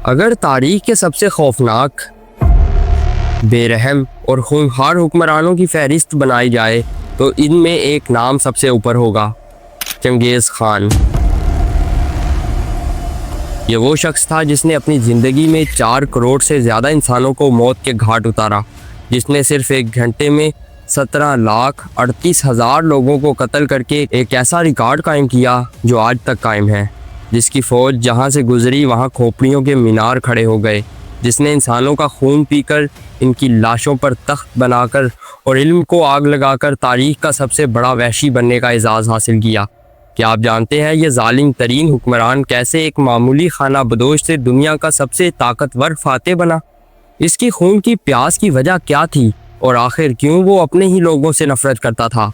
اگر تاریخ کے سب سے خوفناک، بے رحم اور خونخوار حکمرانوں کی فہرست بنائی جائے تو ان میں ایک نام سب سے اوپر ہوگا، چنگیز خان۔ یہ وہ شخص تھا جس نے اپنی زندگی میں 4 کروڑ سے زیادہ انسانوں کو موت کے گھاٹ اتارا، جس نے صرف 1 گھنٹے میں 17,38,000 لوگوں کو قتل کر کے ایک ایسا ریکارڈ قائم کیا جو آج تک قائم ہے، جس کی فوج جہاں سے گزری وہاں کھوپڑیوں کے مینار کھڑے ہو گئے، جس نے انسانوں کا خون پی کر، ان کی لاشوں پر تخت بنا کر اور علم کو آگ لگا کر تاریخ کا سب سے بڑا وحشی بننے کا اعزاز حاصل کیا۔ کیا آپ جانتے ہیں یہ ظالم ترین حکمران کیسے ایک معمولی خانہ بدوش سے دنیا کا سب سے طاقتور فاتح بنا؟ اس کی خون کی پیاس کی وجہ کیا تھی اور آخر کیوں وہ اپنے ہی لوگوں سے نفرت کرتا تھا؟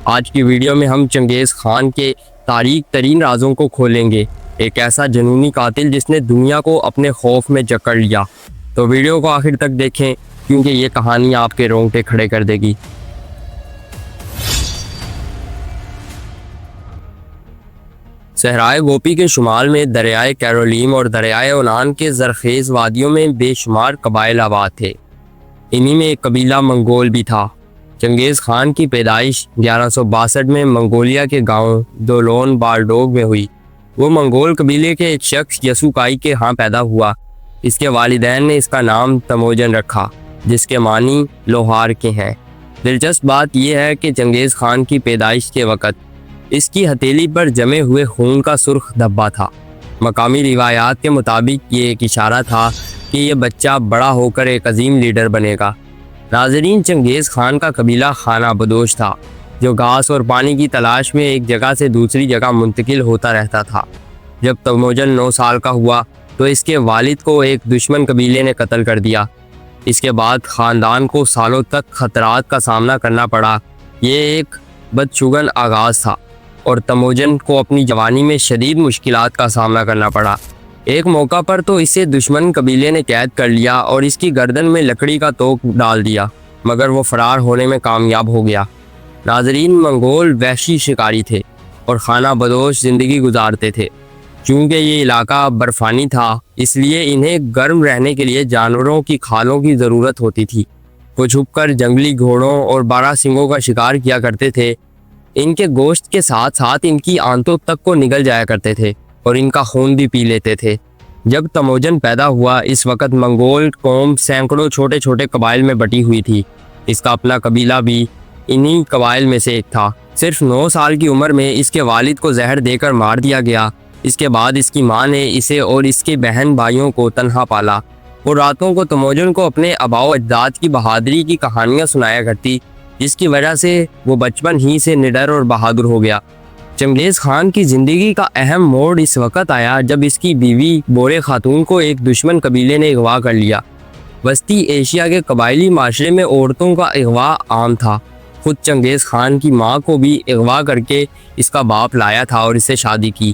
آج کی ویڈیو میں ہم چنگیز خان کے تاریک ترین رازوں کو کھولیں گے، ایک ایسا جنونی قاتل جس نے دنیا کو اپنے خوف میں جکڑ لیا۔ تو ویڈیو کو آخر تک دیکھیں کیونکہ یہ کہانی آپ کے رونگٹے کھڑے کر دے گی۔ صحرائے گوپی کے شمال میں دریائے کیرولیم اور دریائے اونان کے زرخیز وادیوں میں بے شمار قبائل آباد تھے۔ انہی میں ایک قبیلہ منگول بھی تھا۔ چنگیز خان کی پیدائش 1162 میں منگولیا کے گاؤں دولون بالڈوگ میں ہوئی۔ وہ منگول قبیلے کے ایک شخص یسوکائی کے ہاں پیدا ہوا۔ اس کے والدین نے اس کا نام تموجن رکھا، جس کے معنی لوہار کے ہیں۔ دلچسپ بات یہ ہے کہ چنگیز خان کی پیدائش کے وقت اس کی ہتھیلی پر جمے ہوئے خون کا سرخ دھبا تھا۔ مقامی روایات کے مطابق یہ ایک اشارہ تھا کہ یہ بچہ بڑا ہو کر ایک عظیم لیڈر بنے گا۔ ناظرین، چنگیز خان کا قبیلہ خانہ بدوش تھا، جو گھاس اور پانی کی تلاش میں ایک جگہ سے دوسری جگہ منتقل ہوتا رہتا تھا۔ جب تموجن 9 سال کا ہوا تو اس کے والد کو ایک دشمن قبیلے نے قتل کر دیا۔ اس کے بعد خاندان کو سالوں تک خطرات کا سامنا کرنا پڑا۔ یہ ایک بدشگون آغاز تھا اور تموجن کو اپنی جوانی میں شدید مشکلات کا سامنا کرنا پڑا۔ ایک موقع پر تو اسے دشمن قبیلے نے قید کر لیا اور اس کی گردن میں لکڑی کا توق ڈال دیا، مگر وہ فرار ہونے میں کامیاب ہو گیا۔ ناظرین، منگول وحشی شکاری تھے اور خانہ بدوش زندگی گزارتے تھے۔ چونکہ یہ علاقہ برفانی تھا، اس لیے انہیں گرم رہنے کے لیے جانوروں کی کھالوں کی ضرورت ہوتی تھی۔ وہ چھپ کر جنگلی گھوڑوں اور باراسنگوں کا شکار کیا کرتے تھے۔ ان کے گوشت کے ساتھ ساتھ ان کی آنتوں تک کو نگل جایا کرتے تھے اور ان کا خون بھی پی لیتے تھے۔ جب تموجن پیدا ہوا، اس وقت منگول قوم سینکڑوں چھوٹے چھوٹے قبائل میں بٹی ہوئی تھی۔ اس کا اپنا قبیلہ بھی انہی قبائل میں سے ایک تھا۔ صرف 9 سال کی عمر میں اس کے والد کو زہر دے کر مار دیا گیا۔ اس کے بعد اس کی ماں نے اسے اور اس کے بہن بھائیوں کو تنہا پالا۔ وہ راتوں کو تموجن کو اپنے آباء و اجداد کی بہادری کی کہانیاں سنایا کرتی، جس کی وجہ سے وہ بچپن ہی سے نڈر اور بہادر ہو گیا۔ چنگیز خان کی زندگی کا اہم موڑ اس وقت آیا جب اس کی بیوی بورے خاتون کو ایک دشمن قبیلے نے اغوا کر لیا۔ وسطی ایشیا کے قبائلی معاشرے میں عورتوں کا اغوا عام تھا۔ خود چنگیز خان کی ماں کو بھی اغوا کر کے اس کا باپ لایا تھا اور اس سے شادی کی،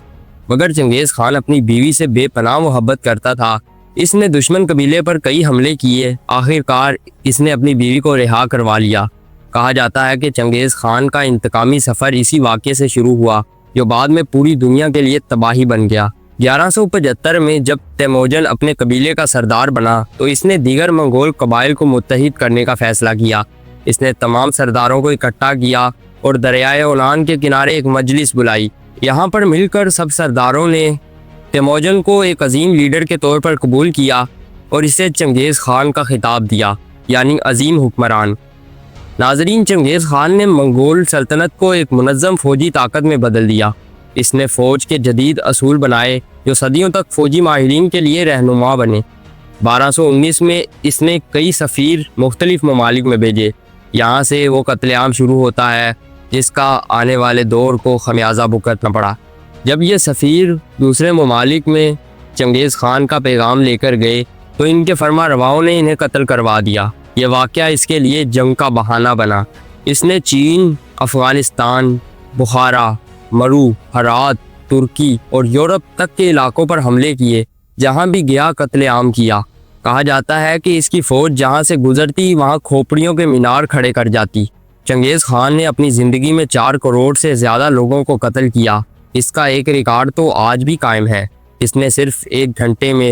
مگر چنگیز خان اپنی بیوی سے بے پناہ محبت کرتا تھا۔ اس نے دشمن قبیلے پر کئی حملے کیے۔ آخرکار اس نے اپنی بیوی کو رہا کروا لیا۔ کہا جاتا ہے کہ چنگیز خان کا انتقامی سفر اسی واقعے سے شروع ہوا، جو بعد میں پوری دنیا کے لیے تباہی بن گیا۔ 1175 میں جب تیموجن اپنے قبیلے کا سردار بنا تو اس نے دیگر منگول قبائل کو متحد کرنے کا فیصلہ کیا۔ اس نے تمام سرداروں کو اکٹھا کیا اور دریائے اونان کے کنارے ایک مجلس بلائی۔ یہاں پر مل کر سب سرداروں نے تیموجن کو ایک عظیم لیڈر کے طور پر قبول کیا اور اسے چنگیز خان کا خطاب دیا، یعنی عظیم حکمران۔ ناظرین، چنگیز خان نے منگول سلطنت کو ایک منظم فوجی طاقت میں بدل دیا۔ اس نے فوج کے جدید اصول بنائے جو صدیوں تک فوجی ماہرین کے لیے رہنما بنے۔ 1219 میں اس نے کئی سفیر مختلف ممالک میں بھیجے۔ یہاں سے وہ قتل عام شروع ہوتا ہے جس کا آنے والے دور کو خمیازہ بھگتنا پڑا۔ جب یہ سفیر دوسرے ممالک میں چنگیز خان کا پیغام لے کر گئے تو ان کے فرما رواؤں نے انہیں قتل کروا دیا۔ یہ واقعہ اس کے لیے جنگ کا بہانہ بنا۔ اس نے چین، افغانستان، بخارا، مرو، ہرات، ترکی اور یورپ تک کے علاقوں پر حملے کیے۔ جہاں بھی گیا قتل عام کیا۔ کہا جاتا ہے کہ اس کی فوج جہاں سے گزرتی وہاں کھوپڑیوں کے مینار کھڑے کر جاتی۔ چنگیز خان نے اپنی زندگی میں 4 کروڑ سے زیادہ لوگوں کو قتل کیا۔ اس کا ایک ریکارڈ تو آج بھی قائم ہے۔ اس نے صرف 1 گھنٹے میں